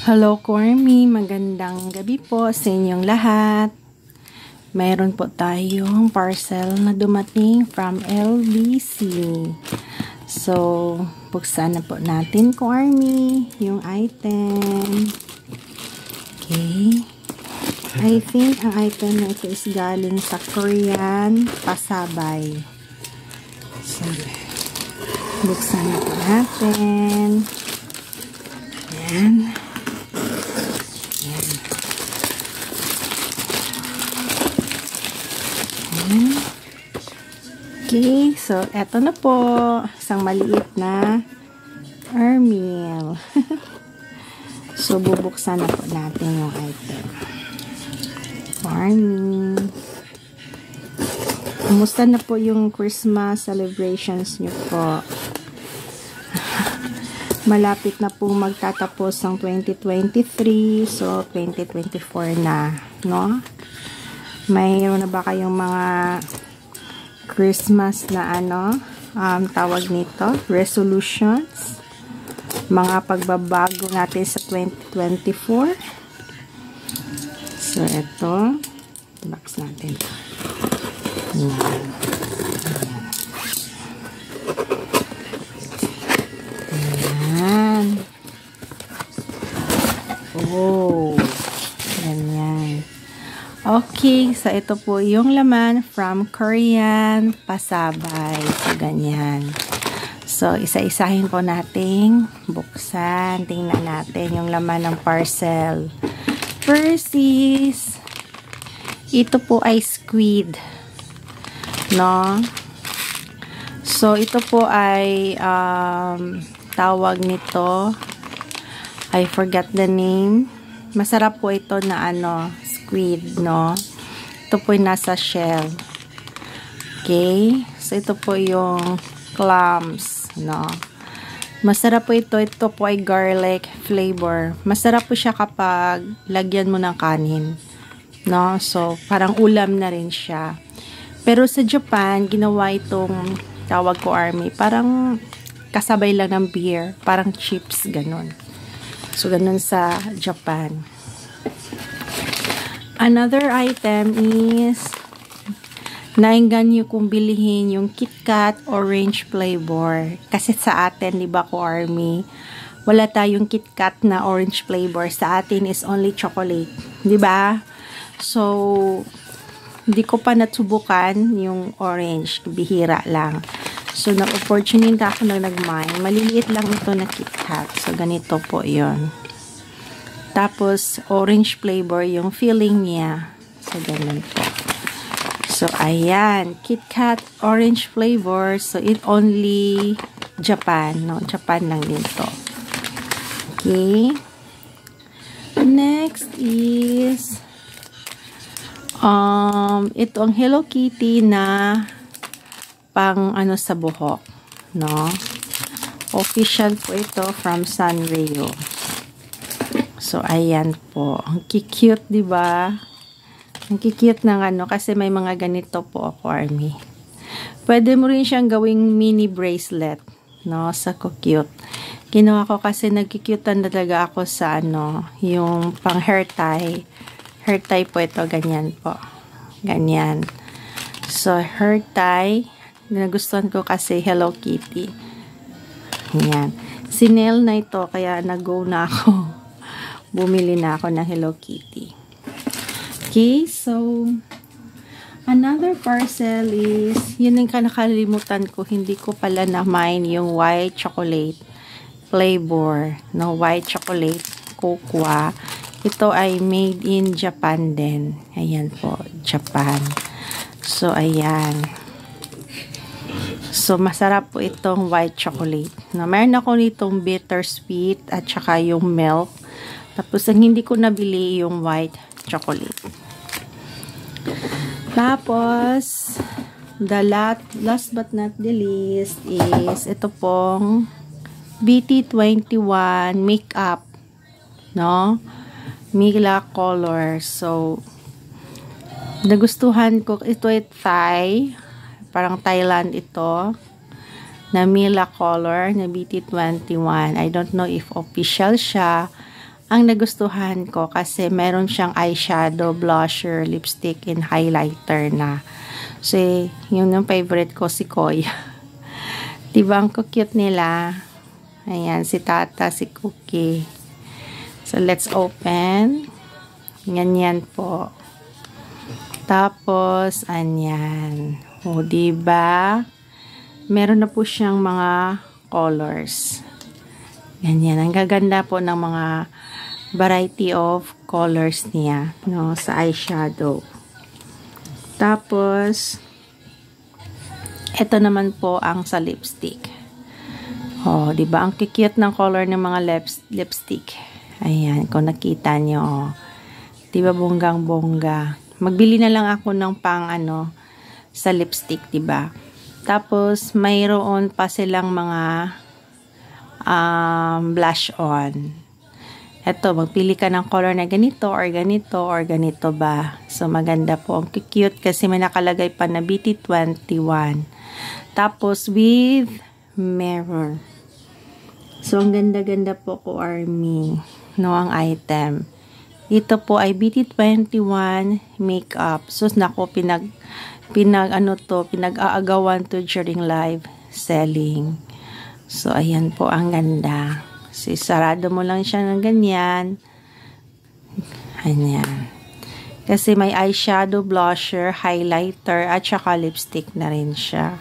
Hello, Cormy. Magandang gabi po sa inyong lahat. Mayroon po tayong parcel na dumating from LBC. So, buksan na po natin, Cormy, yung item. Okay. I think ang item na ito is galing sa Korean Pasabay. So, buksan na po natin. Ayan. Okay, so eto na po, isang maliit na airmail. So bubuksan na po natin yung item. Morning. Kumusta na po yung Christmas celebrations niyo po? Malapit na po magtatapos ang 2023, so 2024 na, no? Mayroon na ba kayong mga Christmas na tawag nito, resolutions, mga pagbabago natin sa 2024? So ito, box natin. Ayan. Oh, ganyan. Okay, so ito po yung laman from Korean Pasabay. So, ganyan. So, isa-isahin po nating buksan. Tingnan natin yung laman ng parcel. First is, ito po ay squid. No? So, ito po ay, tawag nito, I forgot the name. Masarap po ito na squid, no? Ito po yung nasa shell. Okay? So, ito po yung clams, no? Masarap po ito. Ito po ay garlic flavor. Masarap po siya kapag lagyan mo ng kanin, no? So, parang ulam na rin siya. Pero sa Japan, ginawa itong tawag ko army. Parang kasabay lang ng beer. Parang chips, ganun. So, ganun sa Japan. Another item is nainggan nyo kung bilihin yung KitKat orange flavor. Kasi sa atin, di ba ko army, wala tayong KitKat na orange flavor. Sa atin is only chocolate. Di ba? So, hindi ko pa natubukan yung orange. Bihira lang. So, nag-opportunity ako na nag-mine. Maliliit lang ito na KitKat. So, ganito po yon. Tapos, orange flavor yung filling niya. So, ganun po. So, ayan. KitKat orange flavor. So, it only Japan. No? Japan lang din to. Okay. Next is ito ang Hello Kitty na pang sa buhok. No? Official po ito from Sanrio. So, ayan po. Ang cute, di ba? Ang cute ng kasi may mga ganito po ako, army. Pwede mo rin siyang gawing mini bracelet, no? Sa cute. Ginawa ko kasi nagkicutean talaga ako sa yung pang hair tie. Hair tie po ito, ganyan po. Ganyan. So, hair tie. Nagustuhan ko kasi Hello Kitty. Ganyan. Sinel na ito, kaya nag-go na ako. Bumili na ako ng Hello Kitty. Okay, so another parcel is, yun yung nakalimutan ko, hindi ko pala na-mine yung white chocolate flavor, no, white chocolate cocoa. Ito ay made in Japan din. Ayan po, Japan. So, ayan. So, masarap po itong white chocolate. No, meron ako nitong bittersweet at saka yung milk. Tapos, ang hindi ko nabili yung white chocolate. Tapos, the last but not the least is ito pong BT21 makeup. No? Mila color. So, nagustuhan ko. Ito ay Thai. Parang Thailand ito. Na Mila color na BT21. I don't know if official siya. ang nagustuhan ko kasi meron siyang eyeshadow, blusher, lipstick, and highlighter na. So, yun yung favorite ko, si Koy. Diba, ang cute nila. Ayan, si Tata, si Cookie. So, let's open. Ganyan po. Tapos, anyan. O, diba? Meron na po siyang mga colors. Ganyan. Ang gaganda po ng mga variety of colors niya, no, sa eyeshadow. Tapos, ito naman po ang sa lipstick. Oh, 'di ba? Ang cute ng color ng mga lipstick. Ayan, kung nakita nyo, oh. 'Di ba bonggang-bongga? Magbili na lang ako ng pang sa lipstick, 'di ba? Tapos mayroon pa silang mga blush on. Eto, magpili ka ng color na ganito or ganito or ganito ba. So, maganda po. Ang cute kasi may nakalagay pa na BT21. Tapos, with mirror. So, ang ganda-ganda po ko, Army. No, ang item. Ito po ay BT21 makeup. So, nako, pinag-aagawan to during live selling. So, ayan po, ang ganda. Sarado mo lang siya ng ganyan. Ayan. Kasi may eyeshadow, blusher, highlighter, at saka lipstick na rin siya.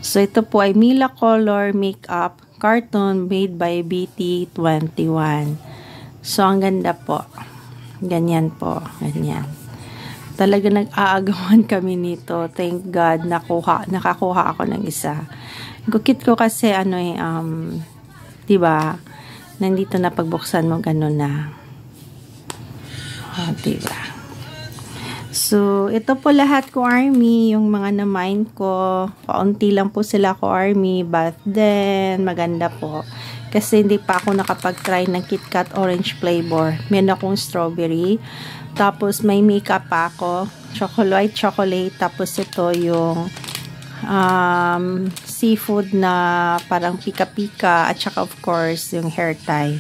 So, ito po ay Mila Color Makeup Carton made by BT21. So, ang ganda po. Ganyan po. Ganyan. Talaga nag-aagawan kami nito. Thank God, nakakuha ako ng isa. Gukit ko kasi, diba, nandito na pagbuksan mo, ganun na. Diba? So, ito po lahat ko, Army. Yung mga na-mine ko. Kaunti lang po sila ko, Army. But then, maganda po. Kasi hindi pa ako nakapag-try ng KitKat orange flavor. Meron akong strawberry. Tapos, may makeup pa ako. White chocolate. Tapos, ito yung seafood na parang pika-pika at saka of course yung hair tie.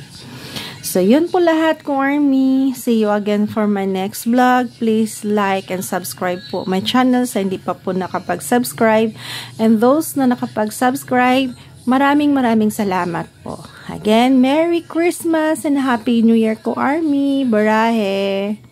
So yun po lahat ko, Army. See you again for my next vlog. Please like and subscribe po my channel sa hindi pa po nakapag-subscribe, and those na nakapag-subscribe, maraming salamat po. Again, Merry Christmas and Happy New Year ko, Army. Barahe!